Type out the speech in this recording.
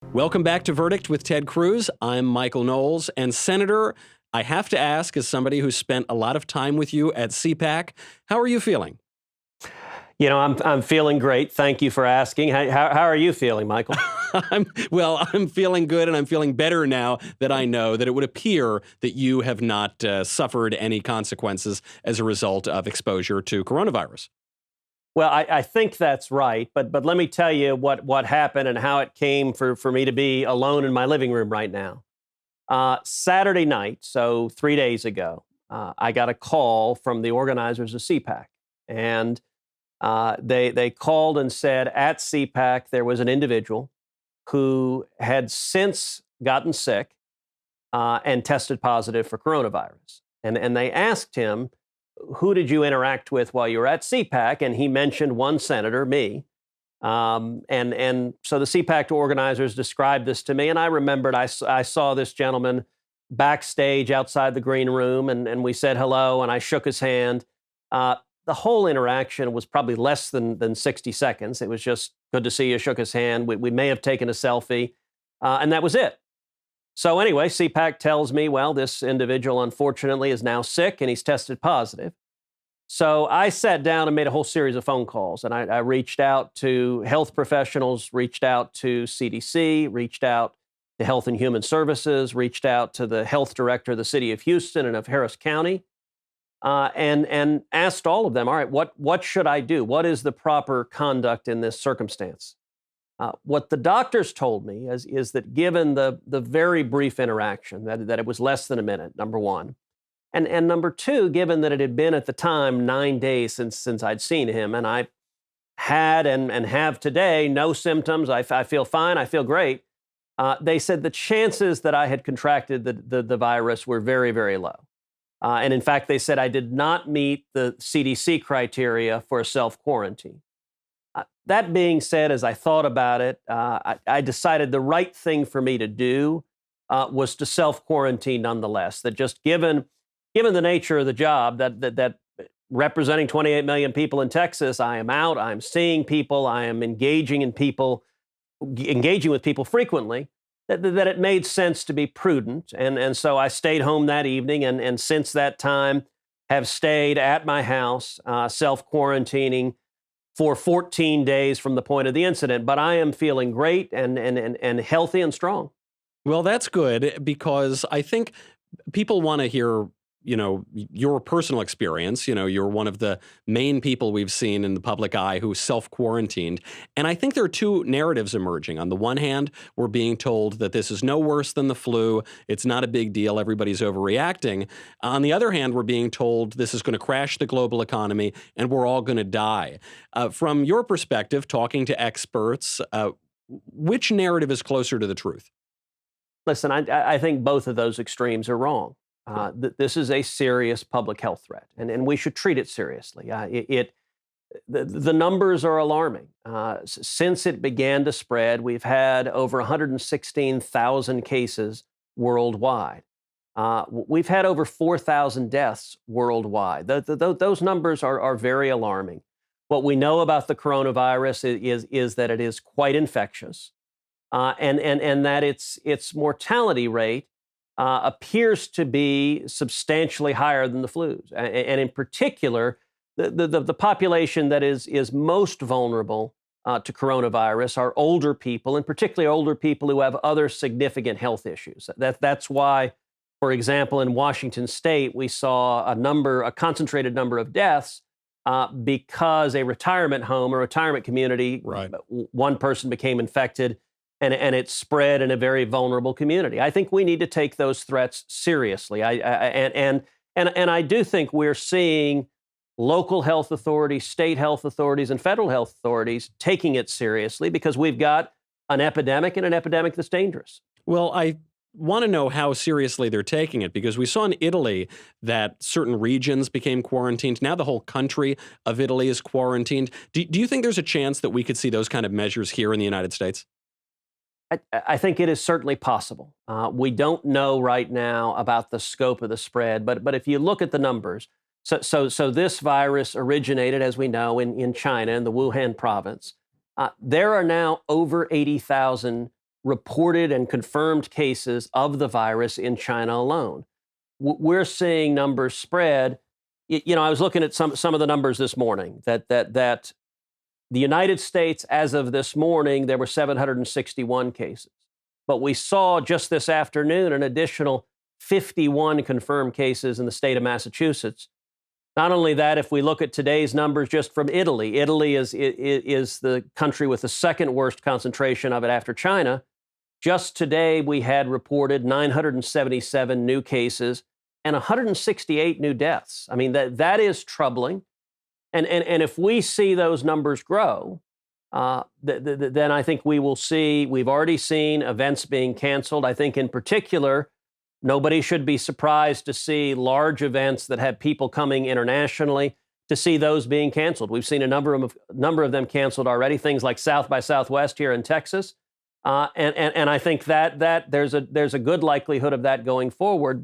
Welcome back to Verdict with Ted Cruz. I'm Michael Knowles. And Senator, I have to ask, as somebody who spent a lot of time with you at CPAC, how are you feeling? I'm feeling great. Thank you for asking. How are you feeling, Michael? I'm feeling good, and I'm feeling better now that I know that it would appear that you have not suffered any consequences as a result of exposure to coronavirus. Well, I think that's right, but let me tell you what happened and how it came for me to be alone in my living room right now. Saturday night, so 3 days ago, I got a call from the organizers of CPAC, and they called and said at CPAC there was an individual who had since gotten sick and tested positive for coronavirus, and they asked him, who did you interact with while you were at CPAC? And he mentioned one senator, me. And so the CPAC organizers described this to me, and I remembered I saw this gentleman backstage outside the green room, and we said hello, and I shook his hand. The whole interaction was probably less than 60 seconds. It was just good to see you, shook his hand. We may have taken a selfie, and that was it. So anyway, CPAC tells me, well, this individual, unfortunately, is now sick and he's tested positive. So I sat down and made a whole series of phone calls, and I reached out to health professionals, reached out to CDC, reached out to Health and Human Services, reached out to the health director of the city of Houston and of Harris County, and asked all of them, all right, what should I do? What is the proper conduct in this circumstance? What the doctors told me is that given the very brief interaction, that it was less than a minute, number one, and number two, given that it had been at the time 9 days since I'd seen him, and I had and have today no symptoms, I feel fine, I feel great, they said the chances that I had contracted the virus were very, very low. And in fact, they said I did not meet the CDC criteria for a self-quarantine. That being said, as I thought about it, I decided the right thing for me to do was to self-quarantine nonetheless. That just given the nature of the job, that representing 28 million people in Texas, I am out, I'm seeing people, I am engaging with people frequently, that it made sense to be prudent. And so I stayed home that evening, and since that time have stayed at my house, self-quarantining for 14 days from the point of the incident. But I am feeling great and healthy and strong. Well, that's good, because I think people want to hear, your personal experience. You're one of the main people we've seen in the public eye who self-quarantined. And I think there are two narratives emerging. On the one hand, we're being told that this is no worse than the flu. It's not a big deal. Everybody's overreacting. On the other hand, we're being told this is going to crash the global economy and we're all going to die. From your perspective, talking to experts, which narrative is closer to the truth? Listen, I think both of those extremes are wrong. This is a serious public health threat, and we should treat it seriously. The numbers are alarming. Since it began to spread, we've had over 116,000 cases worldwide. We've had over 4,000 deaths worldwide. Those numbers are very alarming. What we know about the coronavirus is that it is quite infectious, and that its mortality rate appears to be substantially higher than the flu's. And in particular, the population that is most vulnerable to coronavirus are older people, and particularly older people who have other significant health issues. That's why, for example, in Washington State, we saw a concentrated number of deaths because a retirement home or retirement community, right, one person became infected, and it spread in a very vulnerable community. I think we need to take those threats seriously. And I do think we're seeing local health authorities, state health authorities, and federal health authorities taking it seriously, because we've got an epidemic, and an epidemic that's dangerous. Well, I want to know how seriously they're taking it, because we saw in Italy that certain regions became quarantined. Now the whole country of Italy is quarantined. Do you think there's a chance that we could see those kind of measures here in the United States? I think it is certainly possible. We don't know right now about the scope of the spread, but if you look at the numbers, so this virus originated, as we know, in China, in the Wuhan province. There are now over 80,000 reported and confirmed cases of the virus in China alone. We're seeing numbers spread. I was looking at some of the numbers this morning that the United States, as of this morning, there were 761 cases. But we saw just this afternoon an additional 51 confirmed cases in the state of Massachusetts. Not only that, if we look at today's numbers just from Italy, Italy is the country with the second worst concentration of it after China. Just today, we had reported 977 new cases and 168 new deaths. I mean, that is troubling. And if we see those numbers grow, then I think we will see, we've already seen events being canceled. I think in particular, nobody should be surprised to see large events that have people coming internationally, to see those being canceled. We've seen a number of them canceled already, things like South by Southwest here in Texas. And I think that there's a good likelihood of that going forward.